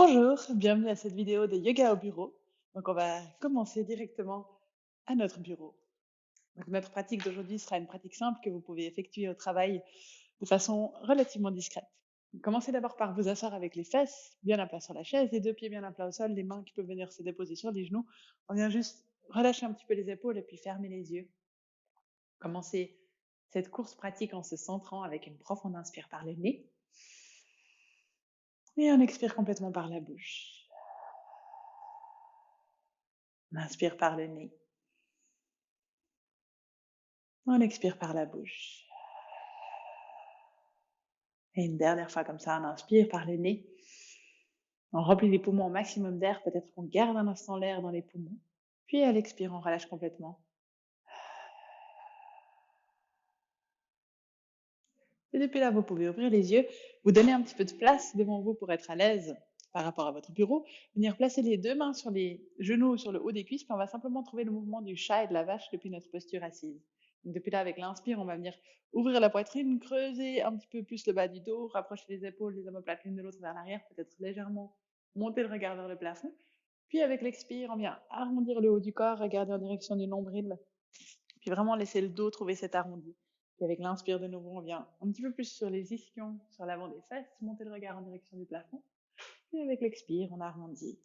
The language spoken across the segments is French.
Bonjour, bienvenue à cette vidéo de yoga au bureau. Donc on va commencer directement à notre bureau. Donc notre pratique d'aujourd'hui sera une pratique simple que vous pouvez effectuer au travail de façon relativement discrète. Commencez d'abord par vous asseoir avec les fesses bien à plat sur la chaise, les deux pieds bien à plat au sol, les mains qui peuvent venir se déposer sur les genoux. On vient juste relâcher un petit peu les épaules et puis fermer les yeux. Commencez cette course pratique en se centrant avec une profonde inspire par le nez et on expire complètement par la bouche. On inspire par le nez. On expire par la bouche. Et une dernière fois comme ça, on inspire par le nez. On remplit les poumons au maximum d'air. Peut-être qu'on garde un instant l'air dans les poumons. Puis à l'expire, on relâche complètement. Et depuis là, vous pouvez ouvrir les yeux, vous donner un petit peu de place devant vous pour être à l'aise par rapport à votre bureau. Venir placer les deux mains sur les genoux ou sur le haut des cuisses. Puis on va simplement trouver le mouvement du chat et de la vache depuis notre posture assise. Donc depuis là, avec l'inspire, on va venir ouvrir la poitrine, creuser un petit peu plus le bas du dos, rapprocher les épaules, les omoplates l'une de l'autre vers l'arrière, peut-être légèrement monter le regard vers le plafond. Puis avec l'expire, on vient arrondir le haut du corps, regarder en direction du nombril, puis vraiment laisser le dos trouver cet arrondi. Puis avec l'inspire de nouveau, on vient un petit peu plus sur les ischions, sur l'avant des fesses, monter le regard en direction du plafond. Puis avec l'expire, on arrondit.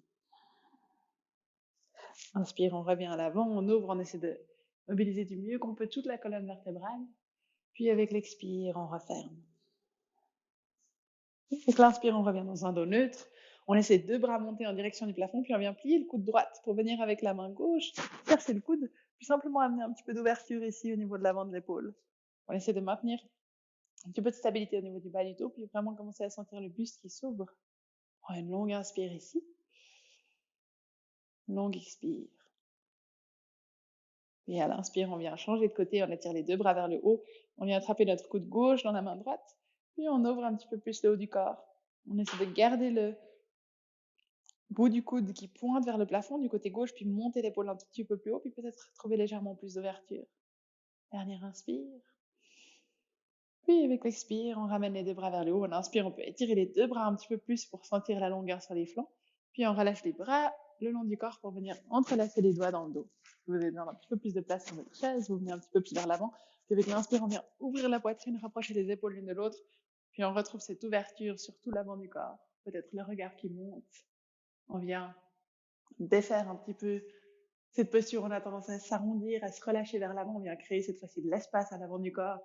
Inspire, on revient à l'avant, on ouvre, on essaie de mobiliser du mieux qu'on peut toute la colonne vertébrale. Puis avec l'expire, on referme. Donc l'inspire, on revient dans un dos neutre. On laisse les deux bras monter en direction du plafond, puis on vient plier le coude droite pour venir avec la main gauche, percer le coude, puis simplement amener un petit peu d'ouverture ici au niveau de l'avant de l'épaule. On essaie de maintenir un petit peu de stabilité au niveau du bas du dos, puis vraiment commencer à sentir le buste qui s'ouvre. On prend une longue inspire ici. Longue expire. Et à l'inspire, on vient changer de côté, on attire les deux bras vers le haut, on vient attraper notre coude gauche dans la main droite, puis on ouvre un petit peu plus le haut du corps. On essaie de garder le bout du coude qui pointe vers le plafond du côté gauche, puis monter l'épaule un tout petit peu plus haut, puis peut-être trouver légèrement plus d'ouverture. Dernière inspire. Puis avec l'expire, on ramène les deux bras vers le haut. On inspire, on peut étirer les deux bras un petit peu plus pour sentir la longueur sur les flancs. Puis on relâche les bras le long du corps pour venir entrelacer les doigts dans le dos. Vous avez besoin d'un petit peu plus de place sur votre chaise, vous venez un petit peu plus vers l'avant. Puis avec l'inspire, on vient ouvrir la poitrine, rapprocher les épaules l'une de l'autre. Puis on retrouve cette ouverture sur tout l'avant du corps. Peut-être le regard qui monte. On vient défaire un petit peu cette posture. On a tendance à s'arrondir, à se relâcher vers l'avant. On vient créer cette fois-ci de l'espace à l'avant du corps.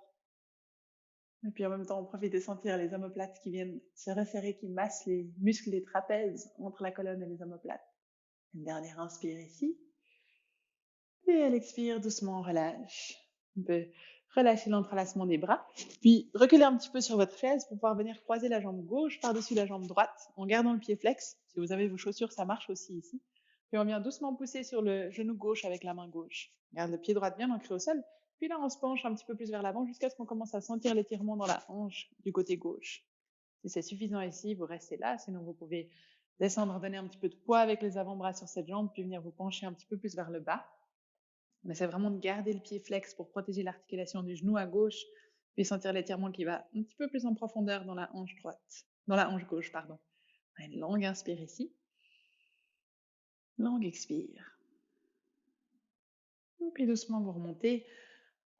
Et puis en même temps, on profite de sentir les omoplates qui viennent se resserrer, qui massent les muscles des trapèzes entre la colonne et les omoplates. Une dernière inspire ici. Et à l'expire, doucement, on relâche. On peut relâcher l'entrelacement des bras. Puis reculer un petit peu sur votre chaise pour pouvoir venir croiser la jambe gauche par-dessus la jambe droite en gardant le pied flex. Si vous avez vos chaussures, ça marche aussi ici. Puis on vient doucement pousser sur le genou gauche avec la main gauche. Garde le pied droit bien ancré au sol. Puis là, on se penche un petit peu plus vers l'avant jusqu'à ce qu'on commence à sentir l'étirement dans la hanche du côté gauche. Si c'est suffisant ici, vous restez là. Sinon, vous pouvez descendre, donner un petit peu de poids avec les avant-bras sur cette jambe, puis venir vous pencher un petit peu plus vers le bas. On essaie vraiment de garder le pied flex pour protéger l'articulation du genou à gauche, puis sentir l'étirement qui va un petit peu plus en profondeur dans la hanche droite, dans la hanche gauche, pardon. Une longue inspire ici. Longue expire. Et puis doucement, vous remontez.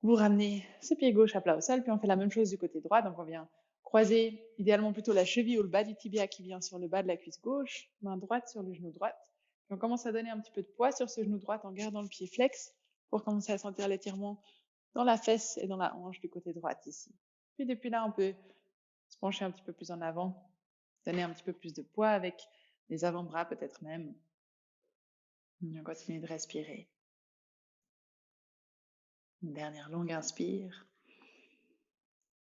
Vous ramenez ce pied gauche à plat au sol, puis on fait la même chose du côté droit. Donc on vient croiser idéalement plutôt la cheville ou le bas du tibia qui vient sur le bas de la cuisse gauche, main droite sur le genou droit. Puis on commence à donner un petit peu de poids sur ce genou droit en gardant le pied flex pour commencer à sentir l'étirement dans la fesse et dans la hanche du côté droit ici. Puis depuis là, on peut se pencher un petit peu plus en avant, donner un petit peu plus de poids avec les avant-bras peut-être même. On continue de respirer. Une dernière longue inspire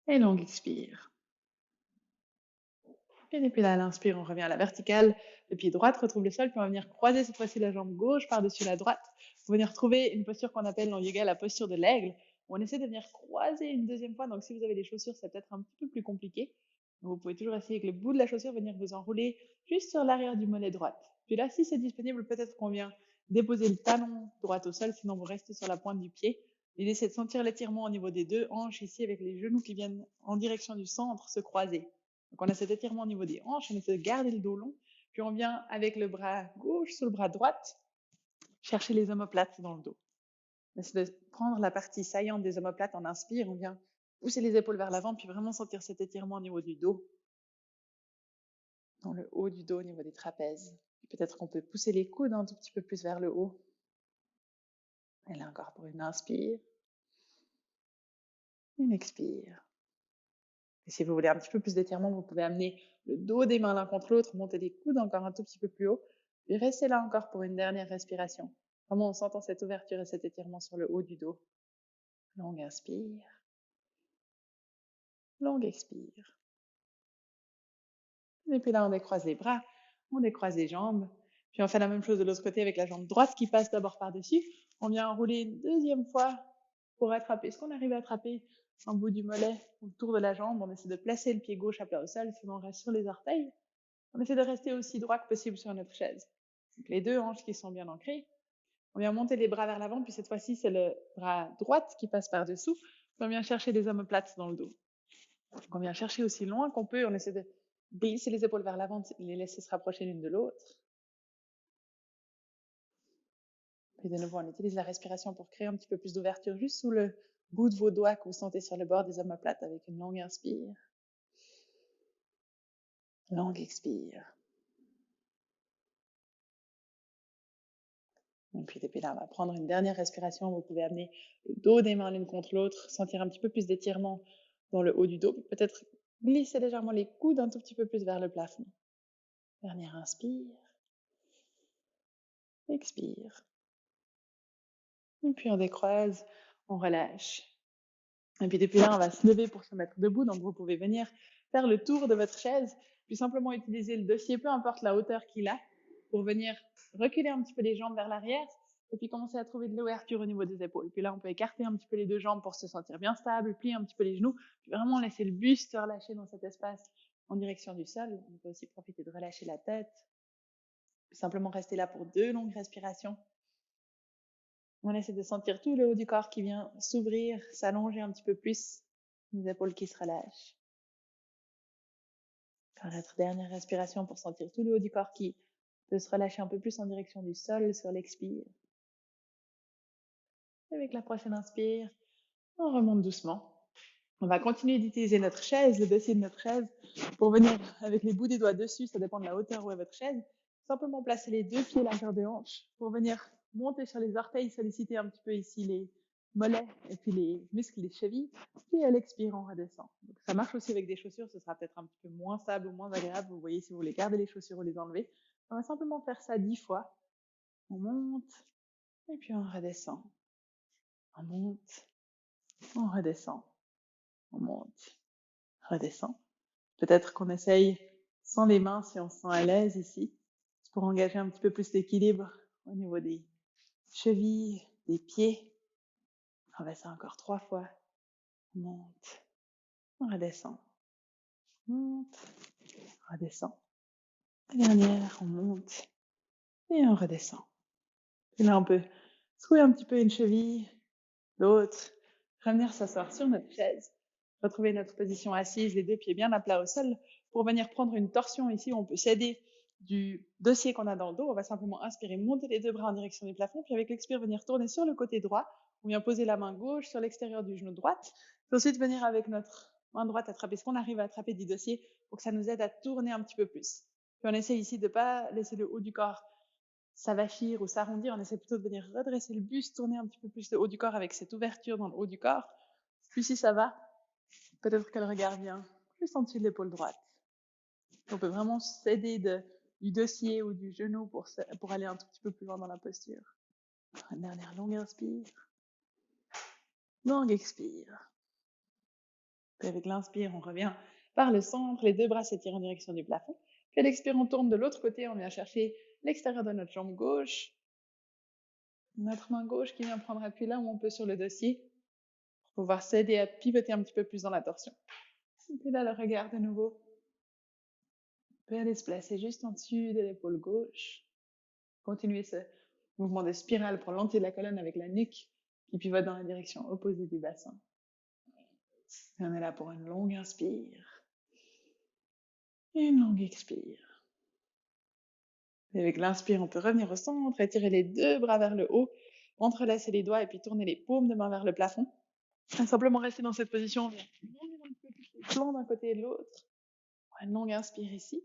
et longue expire. Et depuis là, à l'inspire, on revient à la verticale. Le pied droit retrouve le sol, puis on va venir croiser cette fois-ci la jambe gauche par-dessus la droite. Vous venir trouver une posture qu'on appelle en yoga la posture de l'aigle. On essaie de venir croiser une deuxième fois. Donc si vous avez des chaussures, c'est peut-être un petit peu plus compliqué. Donc, vous pouvez toujours essayer avec le bout de la chaussure, venir vous enrouler juste sur l'arrière du mollet droit. Puis là, si c'est disponible, peut-être qu'on vient déposer le talon droit au sol, sinon vous restez sur la pointe du pied. L'idée, c'est de sentir l'étirement au niveau des deux hanches ici, avec les genoux qui viennent en direction du centre se croiser. Donc on a cet étirement au niveau des hanches, on essaie de garder le dos long, Puis on vient avec le bras gauche sur le bras droit, chercher les omoplates dans le dos. On essaie de prendre la partie saillante des omoplates, on inspire, on vient pousser les épaules vers l'avant, puis vraiment sentir cet étirement au niveau du dos, dans le haut du dos, au niveau des trapèzes. Peut-être qu'on peut pousser les coudes un tout petit peu plus vers le haut. Et là encore pour une inspire, une expire. Et si vous voulez un petit peu plus d'étirement, vous pouvez amener le dos des mains l'un contre l'autre, monter les coudes encore un tout petit peu plus haut, puis restez là encore pour une dernière respiration. Vraiment en sentant cette ouverture et cet étirement sur le haut du dos. Longue inspire, longue expire. Et puis là, on décroise les bras, on décroise les jambes. Puis on fait la même chose de l'autre côté avec la jambe droite qui passe d'abord par-dessus. On vient enrouler une deuxième fois pour attraper ce qu'on arrive à attraper en bout du mollet, autour de la jambe. On essaie de placer le pied gauche à plat au sol, sinon on reste sur les orteils. On essaie de rester aussi droit que possible sur notre chaise. Donc les deux hanches qui sont bien ancrées. On vient monter les bras vers l'avant, puis cette fois-ci, c'est le bras droit qui passe par-dessous. Puis on vient chercher les omoplates dans le dos. Donc on vient chercher aussi loin qu'on peut. On essaie de glisser les épaules vers l'avant, les laisser se rapprocher l'une de l'autre. Puis de nouveau, on utilise la respiration pour créer un petit peu plus d'ouverture juste sous le bout de vos doigts que vous sentez sur le bord des omoplates avec une longue inspire. Longue expire. Et puis depuis là, on va prendre une dernière respiration. Vous pouvez amener le dos des mains l'une contre l'autre, sentir un petit peu plus d'étirement dans le haut du dos. Peut-être glisser légèrement les coudes un tout petit peu plus vers le plafond. Dernière inspire. Expire. Et puis on décroise, on relâche. Et puis depuis là, on va se lever pour se mettre debout. Donc vous pouvez venir faire le tour de votre chaise, puis simplement utiliser le dossier, peu importe la hauteur qu'il a, pour venir reculer un petit peu les jambes vers l'arrière, et puis commencer à trouver de l'ouverture au niveau des épaules. Puis là, on peut écarter un petit peu les deux jambes pour se sentir bien stable, plier un petit peu les genoux, puis vraiment laisser le buste se relâcher dans cet espace en direction du sol. On peut aussi profiter de relâcher la tête, puis simplement rester là pour 2 longues respirations. On essaie de sentir tout le haut du corps qui vient s'ouvrir, s'allonger un petit peu plus, les épaules qui se relâchent. Faire notre dernière respiration pour sentir tout le haut du corps qui peut se relâcher un peu plus en direction du sol sur l'expire. Avec la prochaine inspire, on remonte doucement. On va continuer d'utiliser notre chaise, le dossier de notre chaise, pour venir avec les bouts des doigts dessus, ça dépend de la hauteur où est votre chaise. Simplement placer les deux pieds largeur de hanche pour venir monter sur les orteils, solliciter un petit peu ici les mollets et puis les muscles des chevilles. Puis à l'expire, on redescend. Donc, ça marche aussi avec des chaussures, ce sera peut-être un petit peu moins stable ou moins agréable. Vous voyez si vous voulez garder les chaussures ou les enlever. On va simplement faire ça 10 fois. On monte et puis on redescend. On monte, on redescend. On monte, redescend. Peut-être qu'on essaye sans les mains si on se sent à l'aise ici, pour engager un petit peu plus d'équilibre au niveau des chevilles, des pieds. On va ça encore 3 fois. On monte, on redescend. On monte, on redescend. La dernière, on monte et on redescend. Et là, on peut secouer un petit peu une cheville, l'autre, revenir s'asseoir sur notre chaise, retrouver notre position assise, les deux pieds bien à plat au sol, pour venir prendre une torsion ici où on peut s'aider du dossier qu'on a dans le dos. On va simplement inspirer, monter les deux bras en direction du plafond, puis avec l'expire, venir tourner sur le côté droit. On vient poser la main gauche sur l'extérieur du genou droit, puis ensuite venir avec notre main droite attraper ce qu'on arrive à attraper du dossier pour que ça nous aide à tourner un petit peu plus. Puis on essaie ici de ne pas laisser le haut du corps s'avachir ou s'arrondir, on essaie plutôt de venir redresser le buste, tourner un petit peu plus le haut du corps avec cette ouverture dans le haut du corps. Puis si ça va, peut-être que le regard vient juste en dessous de l'épaule droite. On peut vraiment s'aider du dossier ou du genou pour aller un tout petit peu plus loin dans la posture. Une dernière longue inspire. Longue expire. Puis avec l'inspire, on revient par le centre, les deux bras s'étirent en direction du plafond. Puis à l'expire, on tourne de l'autre côté, on vient chercher l'extérieur de notre jambe gauche. Notre main gauche qui vient prendre appui là où on peut sur le dossier pour pouvoir s'aider à pivoter un petit peu plus dans la torsion. Et puis là, le regard de nouveau. On peut aller se placer juste en dessus de l'épaule gauche. Continuer ce mouvement de spirale pour l'entier de la colonne avec la nuque qui pivote dans la direction opposée du bassin. Et on est là pour une longue inspire et une longue expire. Et avec l'inspire, on peut revenir au centre, étirer les deux bras vers le haut, entrelacer les doigts et puis tourner les paumes de main vers le plafond. Et simplement rester dans cette position, on vient monter un petit peu plus les flancs d'un côté et de l'autre. Une longue inspire ici.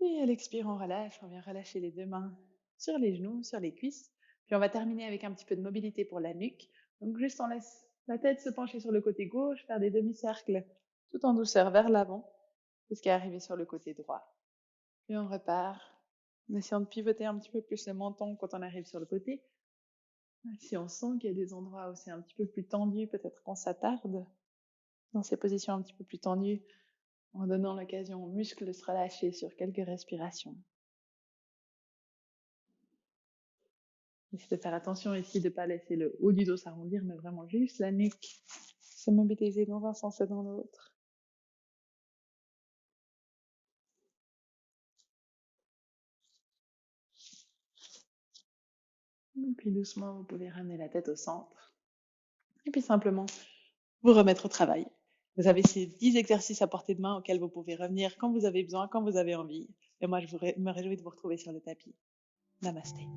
Et à l'expire, on relâche, on vient relâcher les deux mains sur les genoux, sur les cuisses. Puis on va terminer avec un petit peu de mobilité pour la nuque. Donc juste on laisse la tête se pencher sur le côté gauche, faire des demi-cercles tout en douceur vers l'avant, jusqu'à arriver sur le côté droit. Puis on repart, en essayant de pivoter un petit peu plus le menton quand on arrive sur le côté. Si on sent qu'il y a des endroits où c'est un petit peu plus tendu, peut-être qu'on s'attarde dans ces positions un petit peu plus tendues, en donnant l'occasion aux muscles de se relâcher sur quelques respirations. Essayez de faire attention ici de ne pas laisser le haut du dos s'arrondir, mais vraiment juste la nuque se mobiliser dans un sens et dans l'autre. Et puis doucement, vous pouvez ramener la tête au centre. Et puis simplement, vous remettre au travail. Vous avez ces 10 exercices à portée de main auxquels vous pouvez revenir quand vous avez besoin, quand vous avez envie. Et moi, je me réjouis de vous retrouver sur le tapis. Namasté.